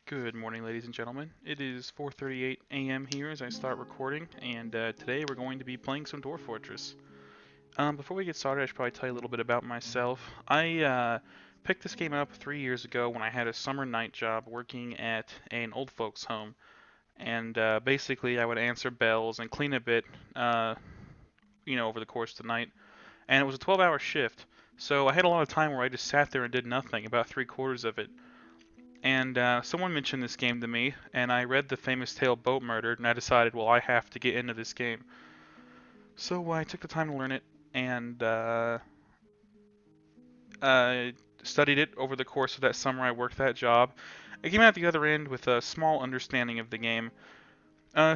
Good morning, ladies and gentlemen. It is 4:38 a.m. here as I start recording, and today we're going to be playing some Dwarf Fortress. Before we get started, I should probably tell you a little bit about myself. I picked this game up 3 years ago when I had a summer night job working at an old folks' home, and basically I would answer bells and clean a bit, uh, over the course of the night. And it was a 12-hour shift, so I had a lot of time where I just sat there and did nothing, about three-quarters of it. And someone mentioned this game to me, and I read the famous tale Boat Murdered, and I decided, well, I have to get into this game. So I took the time to learn it, and studied it over the course of that summer I worked that job. I came out the other end with a small understanding of the game.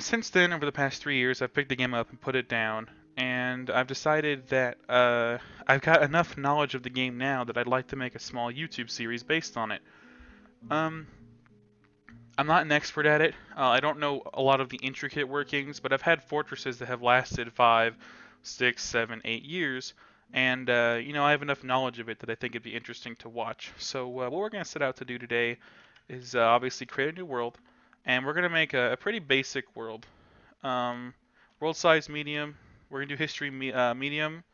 Since then, over the past 3 years, I've picked the game up and put it down, and I've decided that I've got enough knowledge of the game now that I'd like to make a small YouTube series based on it. Um, I'm not an expert at it. I don't know a lot of the intricate workings, but I've had fortresses that have lasted 5, 6, 7, 8 years, and I have enough knowledge of it that I think it'd be interesting to watch. So what we're going to set out to do today is obviously create a new world, and we're going to make a pretty basic world. Um, World size medium. We're going to do history medium,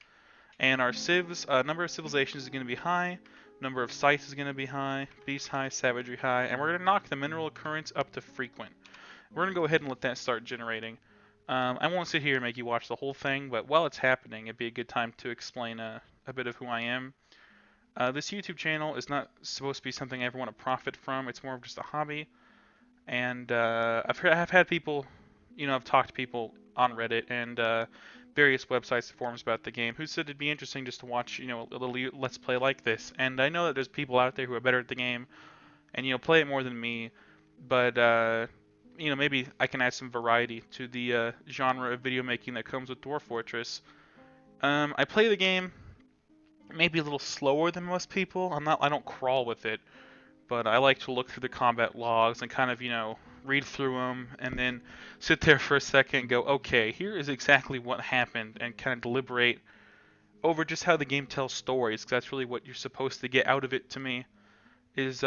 and our civs number of civilizations is going to be high. Number of sites is going to be high, beast high, savagery high, and we're going to knock the mineral occurrence up to frequent. We're going to go ahead and let that start generating. I won't sit here and make you watch the whole thing, but while it's happening, it'd be a good time to explain a bit of who I am. This YouTube channel is not supposed to be something I ever want to profit from. It's more of just a hobby. And I've had people, I've talked to people on Reddit and various websites and forums about the game who said it'd be interesting just to watch, a little Let's Play like this. And I know that there's people out there who are better at the game and, play it more than me, but, maybe I can add some variety to the genre of video making that comes with Dwarf Fortress. I play the game maybe a little slower than most people. I don't crawl with it, but I like to look through the combat logs and kind of, read through them and then sit there for a second and go, okay, here is exactly what happened, and kind of deliberate over just how the game tells stories, because that's really what you're supposed to get out of it to me, is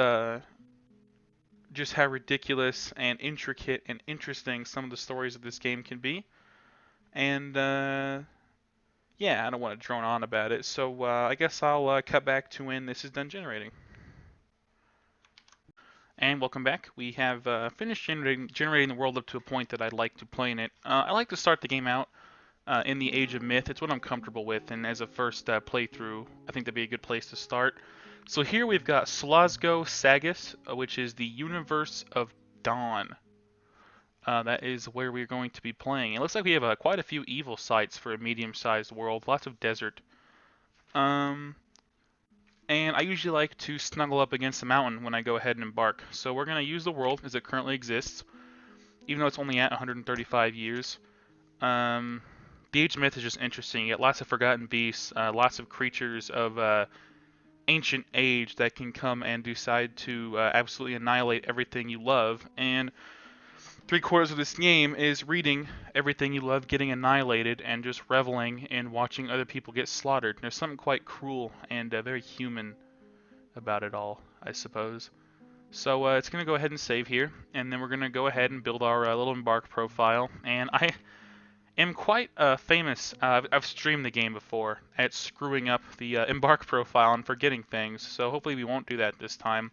just how ridiculous and intricate and interesting some of the stories of this game can be. And yeah, I don't want to drone on about it, so I guess I'll cut back to when this is done generating. And welcome back. We have finished generating the world up to a point that I'd like to play in it. I like to start the game out in the Age of Myth. It's what I'm comfortable with, and as a first playthrough, I think that'd be a good place to start. So here we've got Slazgo Sagas, which is the Universe of Dawn. That is where we're going to be playing. It looks like we have quite a few evil sites for a medium-sized world, lots of desert. Um, and I usually like to snuggle up against the mountain when I go ahead and embark. So we're going to use the world as it currently exists, even though it's only at 135 years. The Age of Myth is just interesting. You get lots of forgotten beasts, lots of creatures of ancient age that can come and decide to absolutely annihilate everything you love. And three-quarters of this game is reading everything you love getting annihilated and just reveling in watching other people get slaughtered. There's something quite cruel and very human about it all, I suppose. So it's going to go ahead and save here, and then we're going to go ahead and build our little Embark profile. And I am quite famous. I've streamed the game before at screwing up the Embark profile and forgetting things, so hopefully we won't do that this time.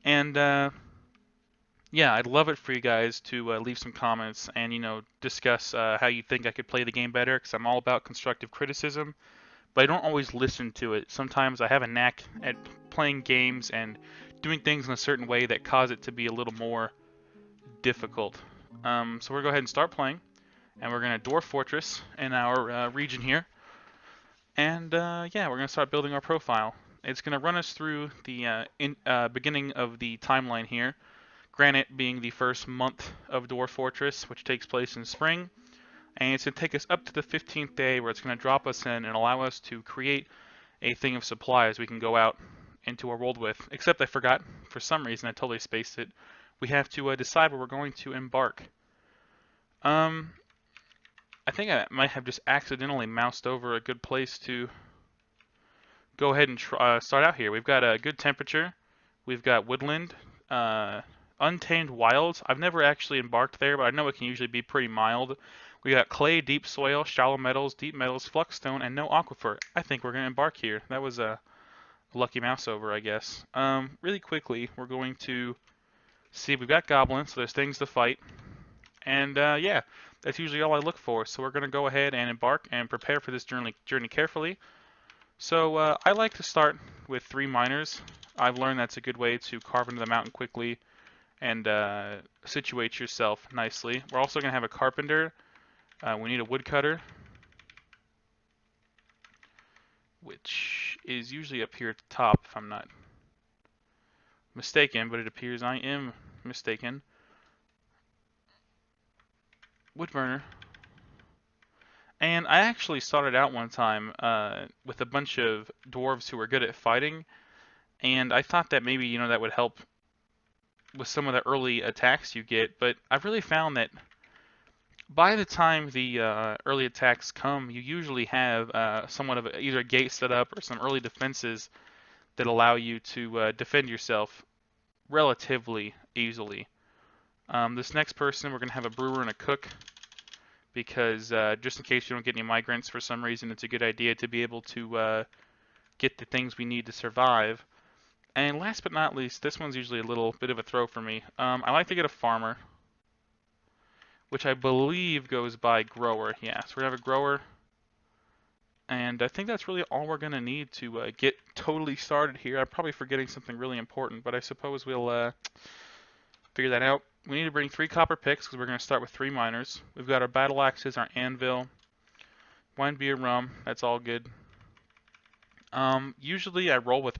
And yeah, I'd love it for you guys to leave some comments and, discuss how you think I could play the game better, because I'm all about constructive criticism, but I don't always listen to it. Sometimes I have a knack at playing games and doing things in a certain way that cause it to be a little more difficult. So we're going to go ahead and start playing, and we're going to Dwarf Fortress in our region here. And yeah, we're going to start building our profile. It's going to run us through the beginning of the timeline here. Granite being the first month of Dwarf Fortress, which takes place in spring. And it's going to take us up to the 15th day, where it's going to drop us in and allow us to create a thing of supplies we can go out into our world with. Except I forgot, for some reason, I totally spaced it. We have to decide where we're going to embark. I think I might have just accidentally moused over a good place to go ahead and start out here. We've got a good temperature. We've got woodland. Untamed Wilds. I've never actually embarked there, but I know it can usually be pretty mild. We got clay, deep soil, shallow metals, deep metals, flux stone, and no aquifer. I think we're going to embark here. That was a lucky mouse over, I guess. Really quickly, we're going to see we've got goblins, so there's things to fight. And yeah, that's usually all I look for. So we're going to go ahead and embark and prepare for this journey carefully. So I like to start with 3 miners. I've learned that's a good way to carve into the mountain quickly and situate yourself nicely. We're also going to have a carpenter. We need a woodcutter, which is usually up here at the top if I'm not mistaken, but it appears I am mistaken. Woodburner. And I actually started out one time with a bunch of dwarves who were good at fighting, and I thought that maybe, that would help with some of the early attacks you get, but I've really found that by the time the early attacks come, you usually have somewhat of either a gate set up or some early defenses that allow you to defend yourself relatively easily. This next person, we're going to have a brewer and a cook, because just in case you don't get any migrants for some reason, it's a good idea to be able to get the things we need to survive. And last but not least, this one's usually a little bit of a throw for me. I like to get a farmer, which I believe goes by grower. Yeah, so we're going to have a grower. And I think that's really all we're going to need to get totally started here. I'm probably forgetting something really important, but I suppose we'll figure that out. We need to bring 3 copper picks because we're going to start with 3 miners. We've got our battle axes, our anvil, wine, beer, rum. That's all good. Usually I roll with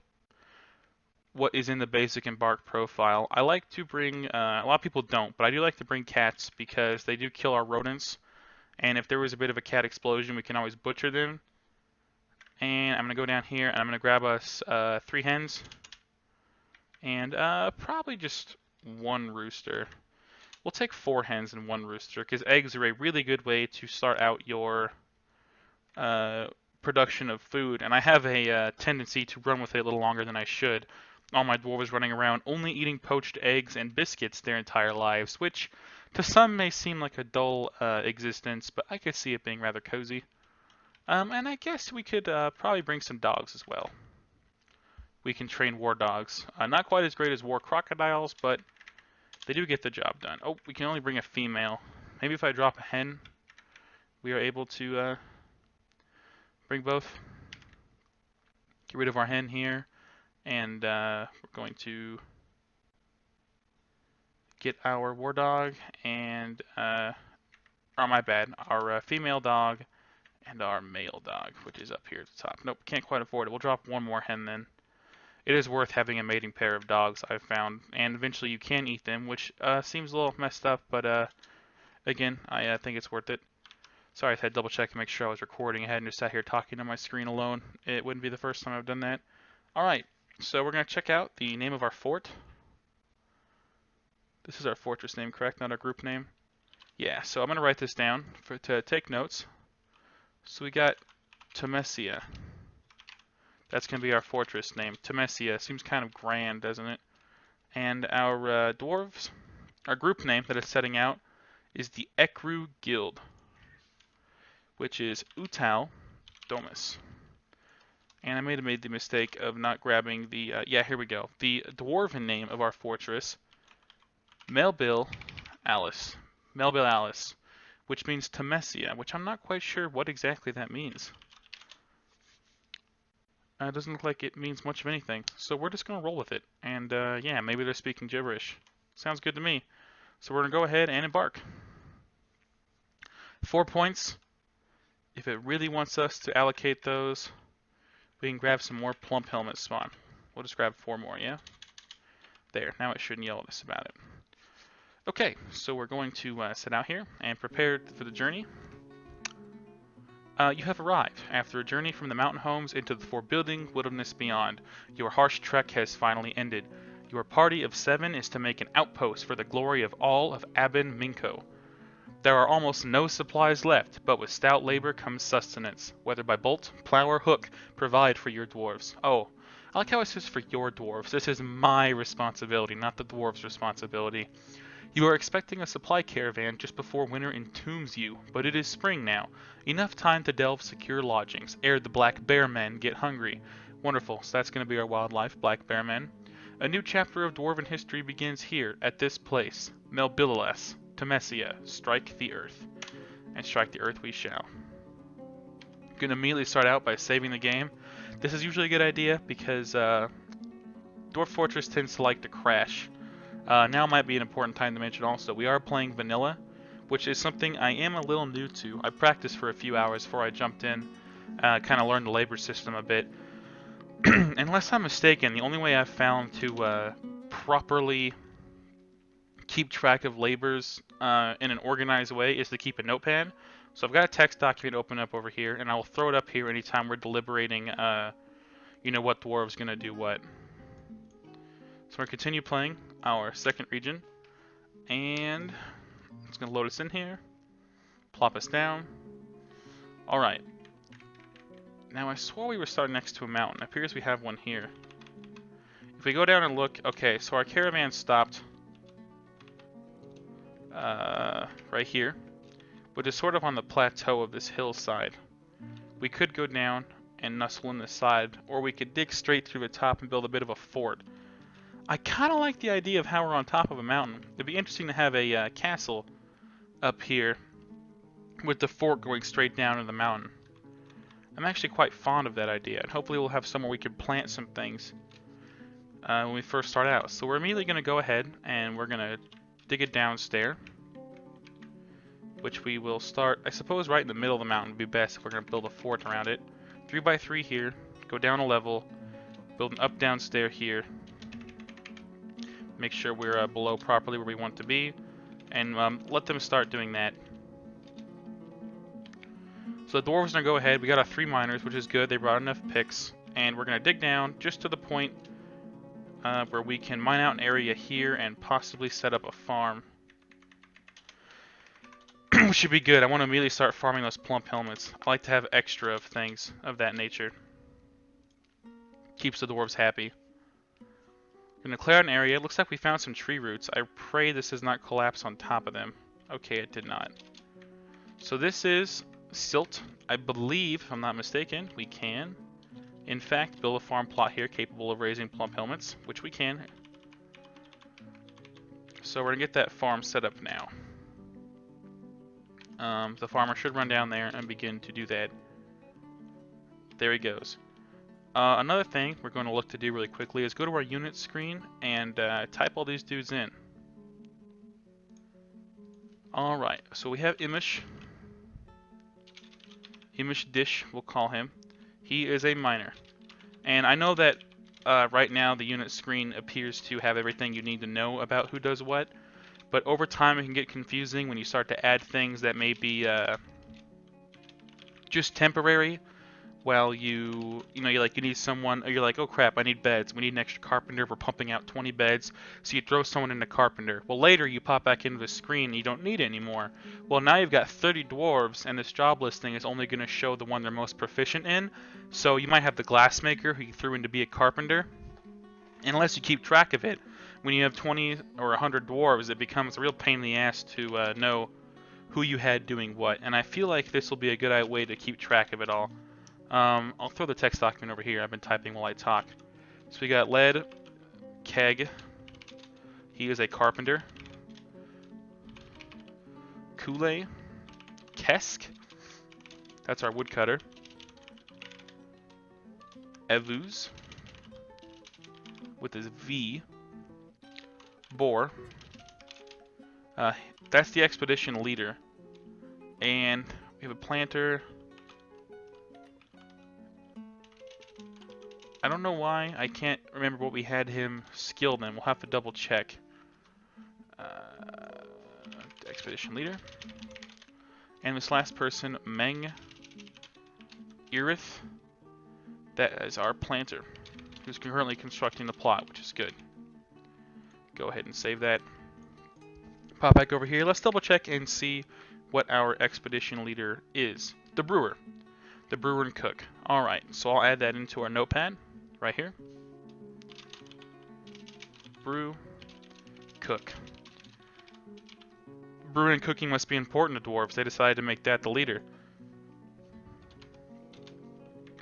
what is in the basic Embark profile. I like to bring, a lot of people don't, but I do like to bring cats because they do kill our rodents. And if there was a bit of a cat explosion, we can always butcher them. And I'm going to go down here and I'm going to grab us 3 hens. And probably just 1 rooster. We'll take 4 hens and 1 rooster because eggs are a really good way to start out your production of food. And I have a tendency to run with it a little longer than I should. All my dwarves running around only eating poached eggs and biscuits their entire lives, which to some may seem like a dull existence, but I could see it being rather cozy. And I guess we could probably bring some dogs as well. We can train war dogs. Not quite as great as war crocodiles, but they do get the job done. Oh, we can only bring a female. Maybe if I drop a hen, we are able to bring both. Get rid of our hen here. And we're going to get our war dog and, oh my bad, our female dog and our male dog, which is up here at the top. Nope, can't quite afford it. We'll drop 1 more hen then. It is worth having a mating pair of dogs, I've found, and eventually you can eat them, which seems a little messed up, but again, I think it's worth it. Sorry, I had to double check and make sure I was recording. I hadn't just sat here talking to my screen alone. It wouldn't be the first time I've done that. Alright, so we're going to check out the name of our fort. This is our fortress name, correct? Not our group name? Yeah, so I'm going to write this down to take notes. So we got Temesia. That's going to be our fortress name. Temesia. Seems kind of grand, doesn't it? And our dwarves, our group name that is setting out is the Ekru Guild, which is Utal Domus. And I made the mistake of not grabbing the, yeah, here we go. The dwarven name of our fortress, Melbilallas. Melbilallas, which means Temesia, which I'm not quite sure what exactly that means. It doesn't look like it means much of anything, so we're just going to roll with it. And yeah, maybe they're speaking gibberish. Sounds good to me. So we're going to go ahead and embark. 4 points. If it really wants us to allocate those, we can grab some more plump helmet spawn. We'll just grab 4 more, yeah? There, now it shouldn't yell at us about it. Okay, so we're going to set out here and prepare for the journey. You have arrived. After a journey from the mountain homes into the forbidding wilderness beyond, your harsh trek has finally ended. Your party of 7 is to make an outpost for the glory of all of Abin Minko. There are almost no supplies left, but with stout labor comes sustenance. Whether by bolt, plow, or hook, provide for your dwarves. Oh, I like how it says for your dwarves. This is my responsibility, not the dwarves' responsibility. You are expecting a supply caravan just before winter entombs you, but it is spring now. Enough time to delve secure lodgings, ere the black bear men get hungry. Wonderful, so that's going to be our wildlife, black bear men. A new chapter of dwarven history begins here, at this place. Melbilallas, Temesia, strike the earth. And strike the earth we shall. Gonna immediately start out by saving the game. This is usually a good idea because Dwarf Fortress tends to like to crash. Now might be an important time to mention also, we are playing vanilla, which is something I am a little new to. I practiced for a few hours before I jumped in, kind of learned the labor system a bit. Unless I'm mistaken, the only way I've found to properly keep track of labors in an organized way is to keep a notepad. So I've got a text document open up over here, and I will throw it up here anytime we're deliberating, what dwarves gonna do what. So we're gonna continue playing our second region, and it's gonna load us in here, plop us down. All right. Now I swore we were starting next to a mountain. It appears we have one here. If we go down and look, okay, so our caravan stopped right here, which is sort of on the plateau of this hillside. We could go down and nestle in the side, or we could dig straight through the top and build a bit of a fort. I kind of like the idea of how we're on top of a mountain. It'd be interesting to have a castle up here with the fort going straight down to the mountain. I'm actually quite fond of that idea, and hopefully we'll have somewhere we can plant some things when we first start out. So we're immediately going to go ahead and we're going to dig it downstairs, which we will start, I suppose, right in the middle of the mountain would be best if we're going to build a fort around it. 3x3 here, go down a level, build an up-down stair here, make sure we're below properly where we want to be, and let them start doing that. So the dwarves are going to go ahead. We got our 3 miners, which is good. They brought enough picks. And we're going to dig down just to the point where we can mine out an area here and possibly set up a farm. Which should be good. I want to immediately start farming those plump helmets. I like to have extra of things of that nature. Keeps the dwarves happy. We're going to clear out an area. It looks like we found some tree roots. I pray this does not collapse on top of them. Okay, it did not. So this is silt. I believe, if I'm not mistaken, we can, in fact, build a farm plot here capable of raising plump helmets, which we can. So we're going to get that farm set up now. The farmer should run down there and begin to do that. There he goes. Another thing we're going to look to do really quickly is go to our unit screen and type all these dudes in. Alright, so we have Imish. Imish Dish, we'll call him. He is a miner. And I know that right now the unit screen appears to have everything you need to know about who does what, but over time it can get confusing when you start to add things that may be just temporary. While you need someone, or you're like, oh crap, I need beds. We need an extra carpenter. We're pumping out 20 beds. So you throw someone into carpenter. Well, later you pop back into the screen and you don't need it anymore. Well, now you've got 30 dwarves, and this job listing is only going to show the one they're most proficient in. So you might have the glassmaker who you threw in to be a carpenter. And unless you keep track of it, when you have 20 or 100 dwarves, it becomes a real pain in the ass to know who you had doing what. And I feel like this will be a good way to keep track of it all. I'll throw the text document over here. I've been typing while I talk. So we got Lead, Keg. He is a carpenter. Kool-Aid, Kesk. That's our woodcutter. Evuz, with his V. Boar. That's the expedition leader. And we have a planter. I don't know why. I can't remember what we had him skilled in. We'll have to double check. Expedition leader. And this last person, Meng Irith. That is our planter, who's currently constructing the plot, which is good. Go ahead and save that. Pop back over here. Let's double check and see what our expedition leader is. The brewer. The brewer and cook. Alright, so I'll add that into our notepad right here. brew, cook. Brewing and cooking must be important to dwarves. They decided to make that the leader.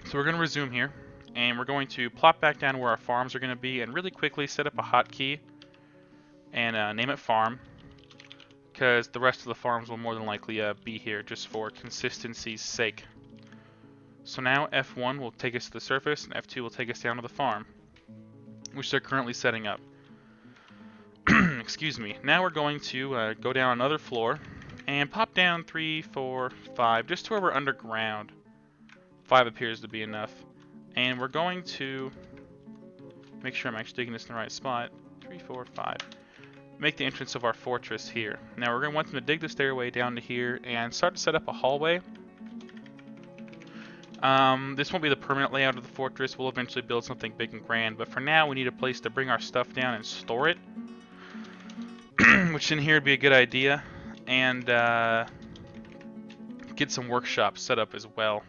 So we're going to resume here, and we're going to plop back down where our farms are going to be, and really quickly set up a hotkey and name it farm, because the rest of the farms will more than likely be here just for consistency's sake. So now F1 will take us to the surface, and F2 will take us down to the farm, which they're currently setting up. Excuse me. Now we're going to go down another floor and pop down 3, 4, 5, just to where we're underground. 5 appears to be enough. And we're going to make sure I'm actually digging this in the right spot. 3, 4, 5. Make the entrance of our fortress here. Now we're going to want them to dig the stairway down to here and start to set up a hallway. This won't be the permanent layout of the fortress. We'll eventually build something big and grand, but for now we need a place to bring our stuff down and store it. Which in here would be a good idea. And get some workshops set up as well.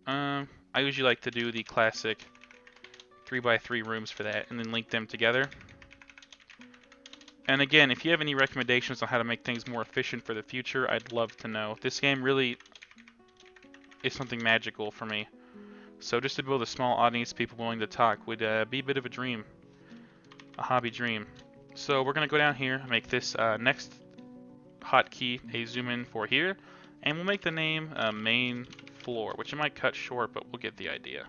I usually like to do the classic 3x3 rooms for that and then link them together. And again, if you have any recommendations on how to make things more efficient for the future, I'd love to know. This game really is something magical for me. So just to build a small audience of people willing to talk would be a bit of a dream. A hobby dream. So we're going to go down here, make this next hotkey a zoom in for here, and we'll make the name main floor, which I might cut short, but we'll get the idea.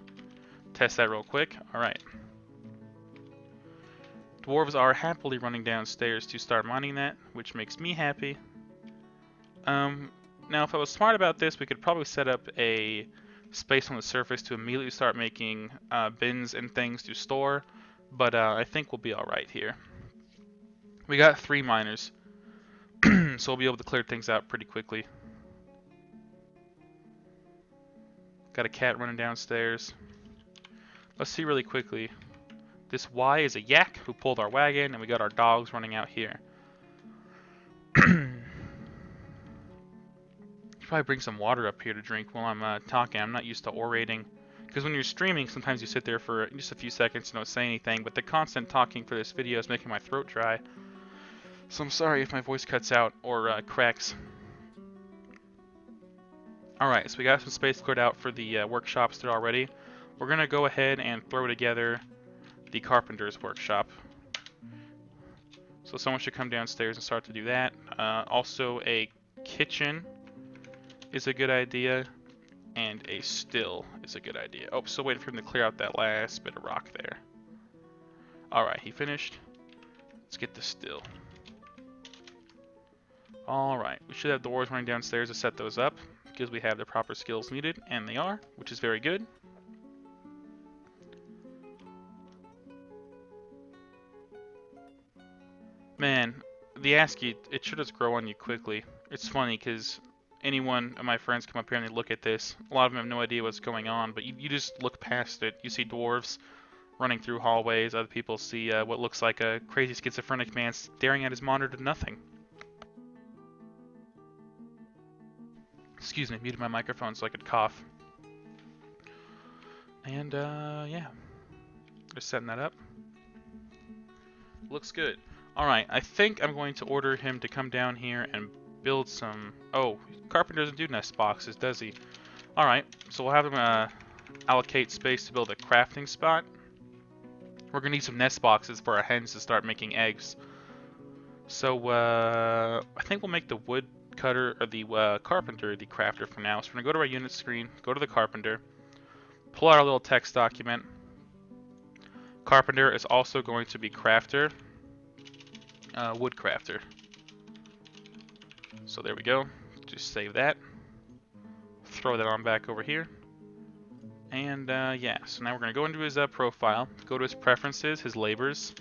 Test that real quick. Alright. Dwarves are happily running downstairs to start mining that, which makes me happy. Now if I was smart about this, we could probably set up a space on the surface to immediately start making bins and things to store, but I think we'll be alright here. We got 3 miners, so we'll be able to clear things out pretty quickly. Got a cat running downstairs. Let's see really quickly. This Y is a yak who pulled our wagon, and we got our dogs running out here. Probably bring some water up here to drink while I'm talking. I'm not used to orating. Because when you're streaming, sometimes you sit there for just a few seconds and don't say anything, but the constant talking for this video is making my throat dry. So I'm sorry if my voice cuts out or cracks. Alright, so we got some space cleared out for the workshops there already. We're going to go ahead and throw together the carpenter's workshop. So someone should come downstairs and start to do that. Also a kitchen is a good idea, and a still is a good idea. Oh, so waiting for him to clear out that last bit of rock there. Alright, he finished. Let's get the still. Alright, we should have dwarves running downstairs to set those up, because we have the proper skills needed, and they are, which is very good. Man, the ASCII, it should just grow on you quickly. It's funny, because anyone of my friends come up here and they look at this, a lot of them have no idea what's going on, but you just look past it. You see dwarves running through hallways, other people see what looks like a crazy schizophrenic man staring at his monitor to nothing. Excuse me, muted my microphone so I could cough. And yeah, just setting that up. Looks good. Alright, I think I'm going to order him to come down here and build some... Oh, Carpenter doesn't do nest boxes, does he? Alright, so we'll have him allocate space to build a crafting spot. We're going to need some nest boxes for our hens to start making eggs. So, I think we'll make the woodcutter, or the carpenter, the crafter for now. So we're going to go to our unit screen, go to the carpenter, pull out our little text document. Carpenter is also going to be crafter, woodcrafter. So there we go. Just save that. Throw that on back over here. And yeah, so now we're going to go into his profile, go to his preferences, his labors,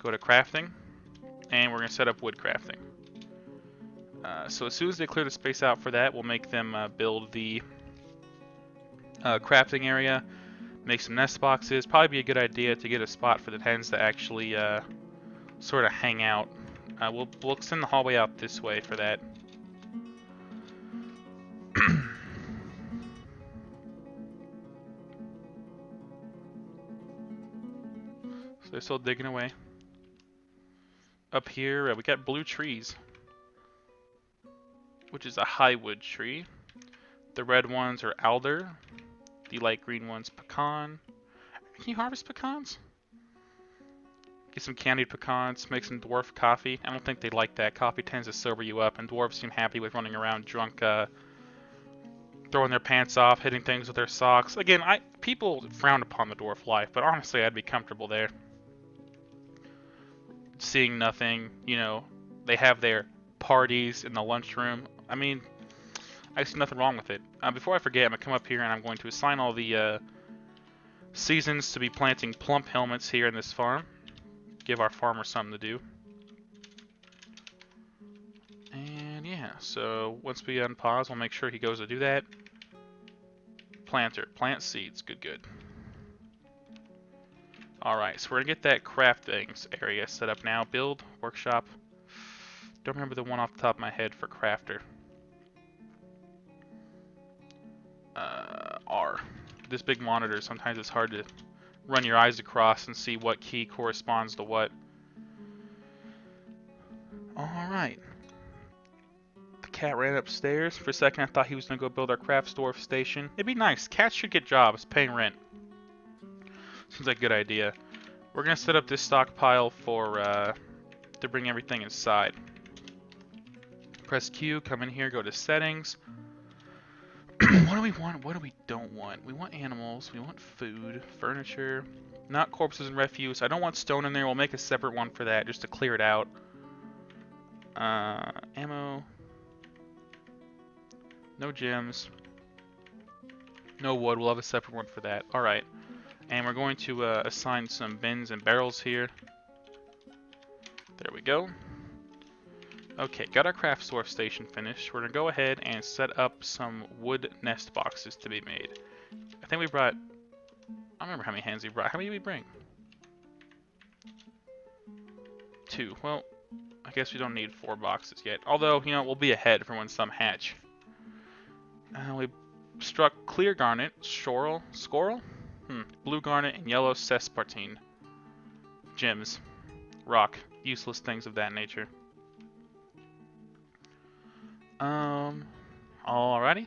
go to crafting, and we're going to set up wood crafting. So as soon as they clear the space out for that, we'll make them build the crafting area, make some nest boxes. Probably be a good idea to get a spot for the hens to actually sort of hang out. We'll extend the hallway out this way for that. So they're still digging away. Up here, we got blue trees, which is a high wood tree. The red ones are alder. The light green ones, pecan. Can you harvest pecans? Get some candied pecans, make some dwarf coffee. I don't think they like that. Coffee tends to sober you up, and dwarves seem happy with running around drunk, throwing their pants off, hitting things with their socks. Again, people frown upon the dwarf life, but honestly, I'd be comfortable there. Seeing nothing, you know, they have their parties in the lunchroom. I mean, I see nothing wrong with it. Before I forget, I'm going to come up here and I'm going to assign all the seasons to be planting plump helmets here in this farm. Give our farmer something to do. And yeah, so once we unpause, we'll make sure he goes to do that. Planter, plant seeds, good, good. Alright, so we're gonna get that crafting area set up now. Build, workshop. Don't remember the one off the top of my head for crafter. R. This big monitor, sometimes it's hard to run your eyes across and see what key corresponds to what. Alright. The cat ran upstairs. For a second I thought he was gonna go build our craft store station. It'd be nice. Cats should get jobs, paying rent. Seems like a good idea. We're gonna set up this stockpile for to bring everything inside. Press Q, come in here, go to settings. What do we want? What do we don't want? We want animals, we want food, furniture, not corpses and refuse. I don't want stone in there. We'll make a separate one for that just to clear it out. Ammo. No gems. No wood. We'll have a separate one for that. Alright. And we're going to assign some bins and barrels here. There we go. Okay, got our craft store station finished. We're going to go ahead and set up some wood nest boxes to be made. I think we brought... I don't remember how many hens we brought. How many did we bring? 2. Well, I guess we don't need 4 boxes yet. Although, you know, we'll be ahead for when some hatch. We struck clear garnet, squirrel, blue garnet, and yellow sespartine. Gems. Rock. Useless things of that nature. Alrighty.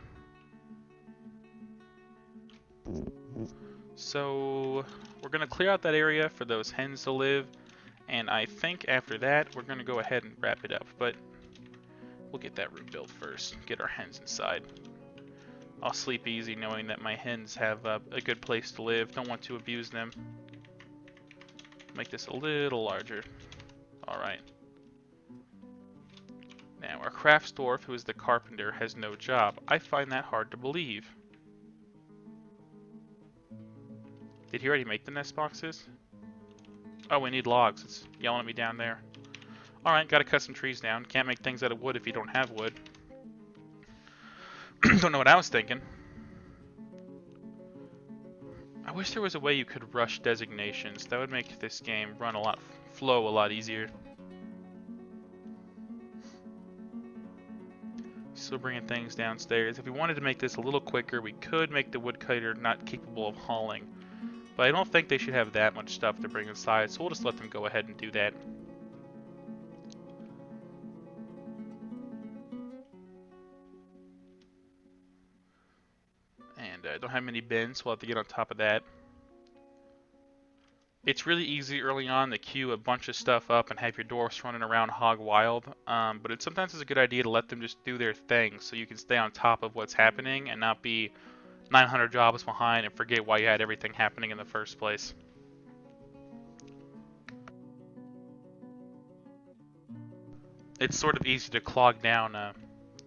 So, we're gonna clear out that area for those hens to live, and I think after that, we're gonna go ahead and wrap it up, but we'll get that room built first, get our hens inside. I'll sleep easy knowing that my hens have a good place to live, don't want to abuse them. Make this a little larger. Alright. Now, our craft dwarf, who is the carpenter, has no job. I find that hard to believe. Did he already make the nest boxes? Oh, we need logs. It's yelling at me down there. Alright, gotta cut some trees down. Can't make things out of wood if you don't have wood. Don't know what I was thinking. I wish there was a way you could rush designations. That would make this game run flow a lot easier. Still bringing things downstairs. If we wanted to make this a little quicker, we could make the woodcutter not capable of hauling. But I don't think they should have that much stuff to bring inside, so we'll just let them go ahead and do that. And I don't have many bins, so we'll have to get on top of that. It's really easy early on to queue a bunch of stuff up and have your dwarfs running around hog wild, but sometimes it's a good idea to let them just do their thing so you can stay on top of what's happening and not be 900 jobs behind and forget why you had everything happening in the first place. It's sort of easy to clog down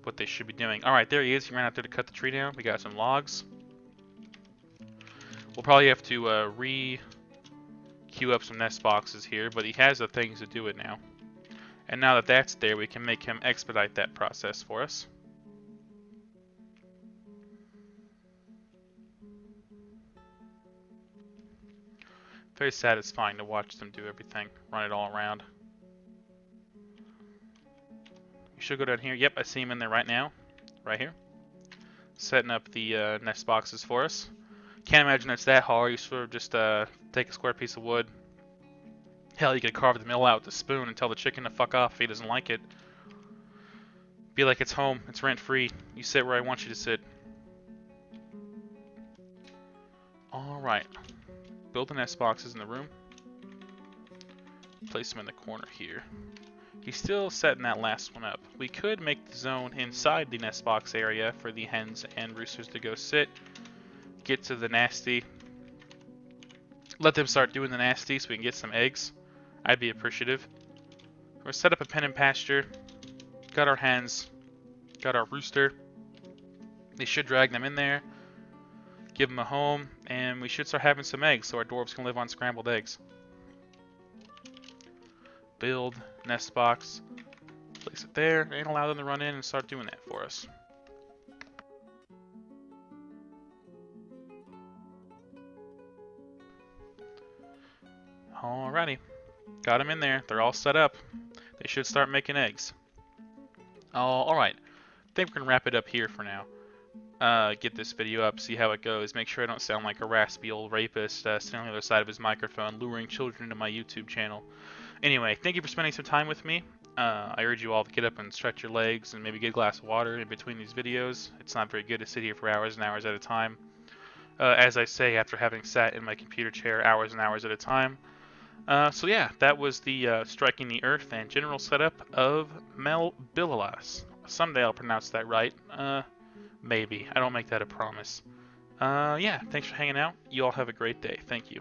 what they should be doing. Alright, there he is. He ran out there to cut the tree down. We got some logs. We'll probably have to queue up some nest boxes here, but he has the things to do it now. And now that that's there, we can make him expedite that process for us. Very satisfying to watch them do everything, run it all around. You should go down here. Yep, I see him in there right now. Right here. Setting up the nest boxes for us. Can't imagine it's that hard. You sort of just take a square piece of wood, Hell, you could carve the mill out with a spoon and tell the chicken to fuck off if he doesn't like it. Be like it's home, it's rent-free. You sit where I want you to sit. Alright. Build the nest boxes in the room. Place them in the corner here. He's still setting that last one up. We could make the zone inside the nest box area for the hens and roosters to go sit. Get to the nasty. Let them start doing the nasty so we can get some eggs. I'd be appreciative. We're set up a pen and pasture. Got our hens. Got our rooster. They should drag them in there. Give them a home. And we should start having some eggs so our dwarves can live on scrambled eggs. Build nest box. Place it there and allow them to run in and start doing that for us. Alrighty. Got them in there. They're all set up. They should start making eggs. Alright. I think we're going to wrap it up here for now. Get this video up, see how it goes. Make sure I don't sound like a raspy old rapist sitting on the other side of his microphone, luring children into my YouTube channel. Anyway, thank you for spending some time with me. I urge you all to get up and stretch your legs and maybe get a glass of water in between these videos. It's not very good to sit here for hours and hours at a time. As I say, after having sat in my computer chair hours and hours at a time. So yeah, that was the Striking the Earth and general setup of Melbilallas. Someday I'll pronounce that right. Maybe. I don't make that a promise. Yeah, thanks for hanging out. You all have a great day. Thank you.